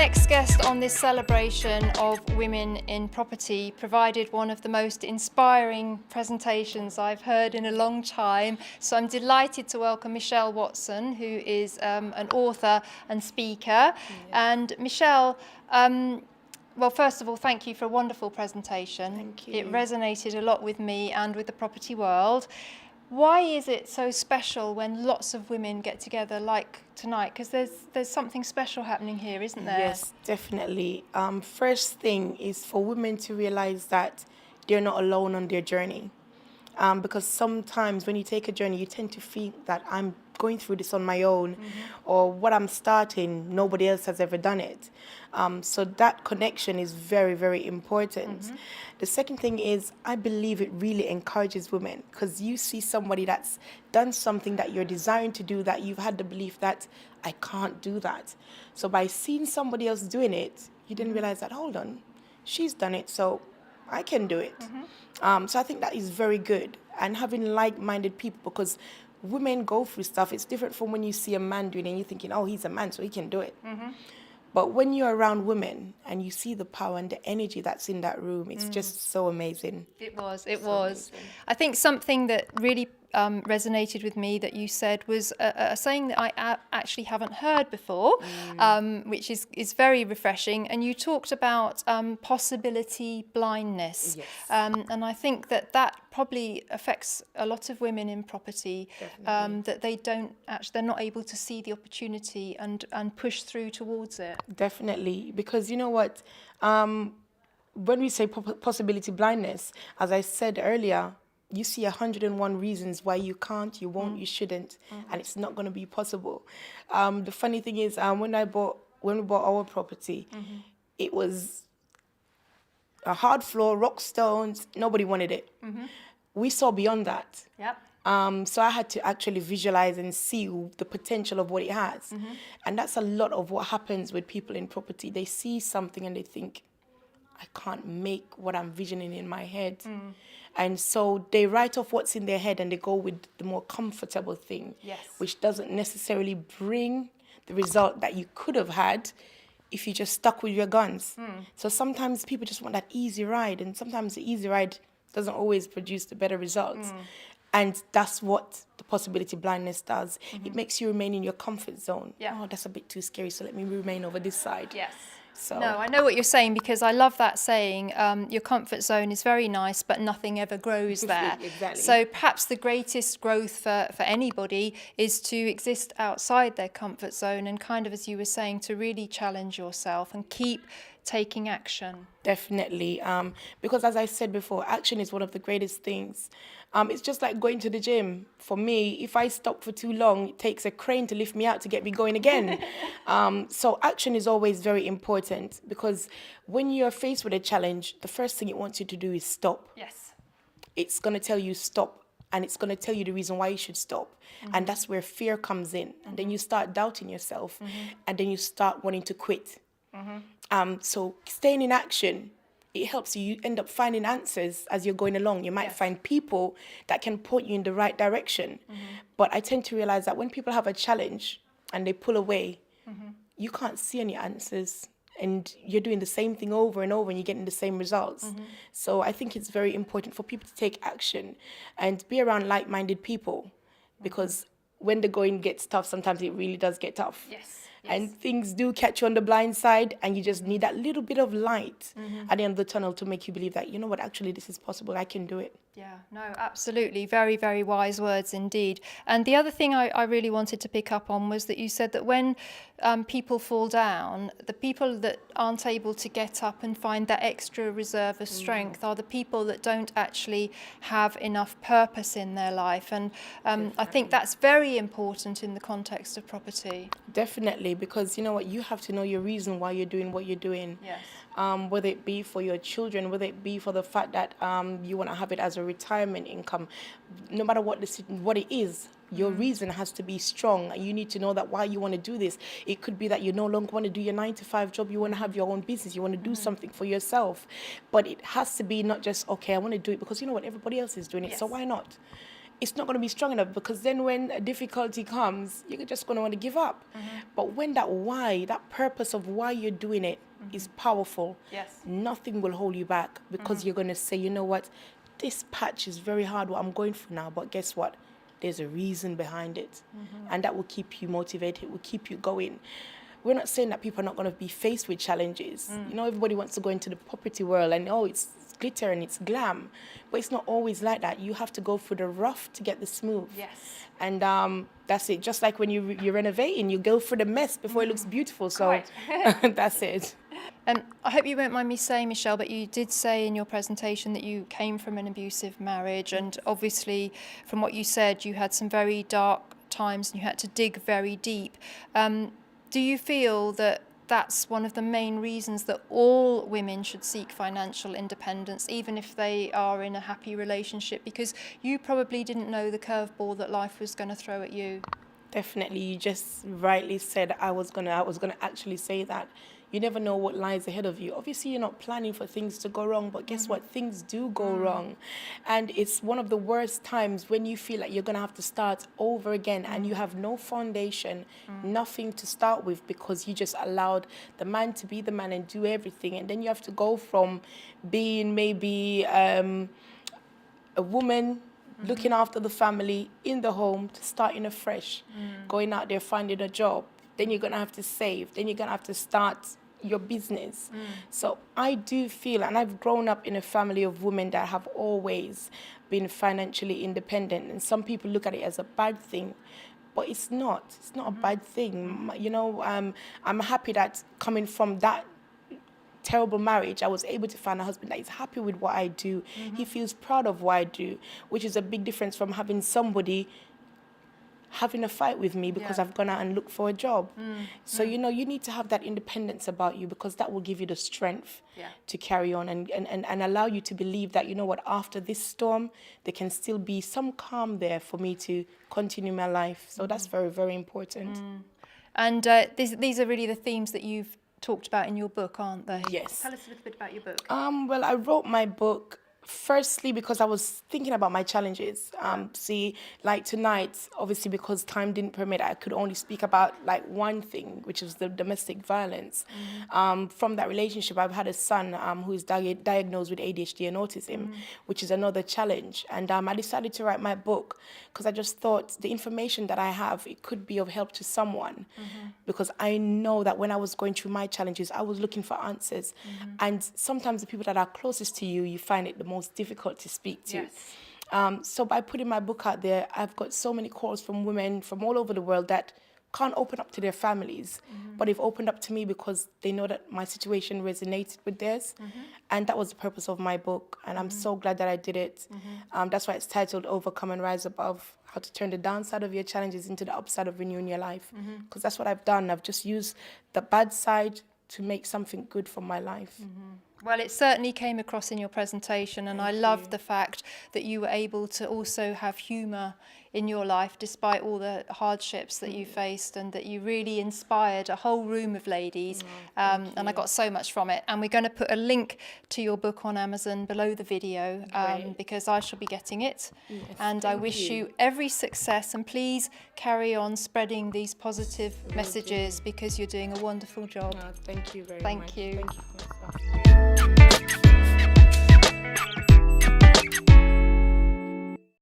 next guest on this celebration of women in property provided one of the most inspiring presentations I've heard in a long time. So I'm delighted to welcome Michelle Watson, who is an author and speaker. And Michelle, well, first of all, thank you for a wonderful presentation. Thank you. It resonated a lot with me and with the property world. Why is it so special when lots of women get together like tonight? Because there's something special happening here, isn't there? Yes, definitely. First thing is for women to realize that they're not alone on their journey. Because sometimes when you take a journey, you tend to think that I'm going through this on my own, or what I'm starting, nobody else has ever done it. So that connection is very, very important. The second thing is, I believe it really encourages women, because you see somebody that's done something that you're desiring to do, that you've had the belief that I can't do that. So by seeing somebody else doing it, you didn't realize that, hold on, she's done it, so I can do it. So I think that is very good. And having like-minded people, because women go through stuff. It's different from when you see a man doing it and you're thinking, oh, he's a man, so he can do it. But when you're around women and you see the power and the energy that's in that room, it's just so amazing. It was. Amazing. I think something that really resonated with me that you said was a saying that I actually haven't heard before, which is very refreshing. And you talked about possibility blindness. Yes. And I think that probably affects a lot of women in property, that they're not able to see the opportunity and push through towards it. Definitely. Because you know what? When we say possibility blindness, as I said earlier, you see 101 reasons why you can't, you won't, you shouldn't, and it's not going to be possible. The funny thing is, when we bought our property, it was a hard floor, rock stones. Nobody wanted it. We saw beyond that. Yep. So I had to actually visualize and see the potential of what it has. And that's a lot of what happens with people in property. They see something and they think, I can't make what I'm visioning in my head. And so they write off what's in their head and they go with the more comfortable thing, which doesn't necessarily bring the result that you could have had if you just stuck with your guns. So sometimes people just want that easy ride, and sometimes the easy ride doesn't always produce the better results. And that's what the possibility blindness does. It makes you remain in your comfort zone. Oh, that's a bit too scary, so let me remain over this side. Yes. So. No, I know what you're saying, because I love that saying, your comfort zone is very nice, but nothing ever grows there. Exactly. So perhaps the greatest growth for anybody is to exist outside their comfort zone and kind of, as you were saying, to really challenge yourself and keep taking action. Definitely. Because as I said before, action is one of the greatest things. It's just like going to the gym. For me, if I stop for too long, it takes a crane to lift me out to get me going again. So action is always very important, because when you're faced with a challenge, the first thing it wants you to do is stop. Yes. It's going to tell you stop, and it's going to tell you the reason why you should stop. And that's where fear comes in. And then you start doubting yourself, and then you start wanting to quit. So staying in action, it helps you. You end up finding answers as you're going along. You might find people that can point you in the right direction. But I tend to realize that when people have a challenge and they pull away, you can't see any answers. And you're doing the same thing over and over and you're getting the same results. So I think it's very important for people to take action and be around like-minded people, because when the going gets tough, sometimes it really does get tough. Yes. And things do catch you on the blind side, and you just need that little bit of light at the end of the tunnel to make you believe that, you know what, actually this is possible, I can do it. Yeah, no, absolutely. Very, very wise words indeed. And the other thing I really wanted to pick up on was that you said that when people fall down, the people that aren't able to get up and find that extra reserve of strength are the people that don't actually have enough purpose in their life. And I think that's very important in the context of property. Definitely, because you know what, you have to know your reason why you're doing what you're doing. Yes. Whether it be for your children, whether it be for the fact that you want to have it as a retirement income, no matter what it is, your reason has to be strong. You need to know that why you want to do this. It could be that you no longer want to do your 9-to-5 job. You want to have your own business. You want to do something for yourself. But it has to be not just, okay, I want to do it because you know what, everybody else is doing it, so why not? it's not going to be strong enough, because then when a difficulty comes, you're just going to want to give up. But when that why, that purpose of why you're doing it is powerful, Yes. nothing will hold you back, because you're going to say, you know what, this patch is very hard, what I'm going through now, but guess what? There's a reason behind it. And that will keep you motivated, it will keep you going. We're not saying that people are not going to be faced with challenges. You know, everybody wants to go into the property world and, oh, it's glitter and it's glam. But it's not always like that. You have to go through the rough to get the smooth. Yes. And that's it. Just like when you're renovating, you go through the mess before it looks beautiful. So that's it. I hope you won't mind me saying, Michelle, but you did say in your presentation that you came from an abusive marriage, and obviously from what you said, you had some very dark times and you had to dig very deep. Do you feel that that's one of the main reasons that all women should seek financial independence, even if they are in a happy relationship? Because you probably didn't know the curveball that life was going to throw at you. Definitely, you just rightly said I was gonna actually say that. You never know what lies ahead of you. Obviously, you're not planning for things to go wrong, but guess what? Things do go wrong. And it's one of the worst times when you feel like you're gonna have to start over again and you have no foundation, nothing to start with, because you just allowed the man to be the man and do everything. And then you have to go from being maybe a woman looking after the family in the home to starting afresh, going out there, finding a job. Then you're going to have to save. Then you're going to have to start your business. So I do feel, and I've grown up in a family of women that have always been financially independent. And some people look at it as a bad thing, but it's not. It's not a bad thing. You know, I'm happy that coming from that terrible marriage, I was able to find a husband that is happy with what I do. He feels proud of what I do, which is a big difference from having somebody having a fight with me because I've gone out and looked for a job. So, you know, you need to have that independence about you, because that will give you the strength to carry on and allow you to believe that, you know what, after this storm, there can still be some calm there for me to continue my life. So that's very, very important. And these are really the themes that you've talked about in your book, aren't they? Yes. Tell us a little bit about your book. Well, I wrote my book firstly because I was thinking about my challenges. See, like tonight, obviously because time didn't permit, I could only speak about like one thing, which was the domestic violence. From that relationship, I've had a son who is diagnosed with ADHD and autism, which is another challenge. And I decided to write my book because I just thought the information that I have, it could be of help to someone. Because I know that when I was going through my challenges, I was looking for answers. And sometimes the people that are closest to you, you find it the most difficult to speak to. So by putting my book out there, I've got so many calls from women from all over the world that can't open up to their families, but they've opened up to me because they know that my situation resonated with theirs. And that was the purpose of my book. And I'm so glad that I did it. That's why it's titled Overcome and Rise Above: How to Turn the Downside of Your Challenges into the Upside of Renewing Your Life. Because that's what I've done. I've just used the bad side to make something good from my life. Well, it certainly came across in your presentation, and I loved the fact that you were able to also have humour in your life despite all the hardships that you faced, and that you really inspired a whole room of ladies, and I got so much from it. And we're going to put a link to your book on Amazon below the video, because I shall be getting it. And I wish you every success, and please carry on spreading these positive messages, because you're doing a wonderful job. Thank you very much. Thank you. Thank you.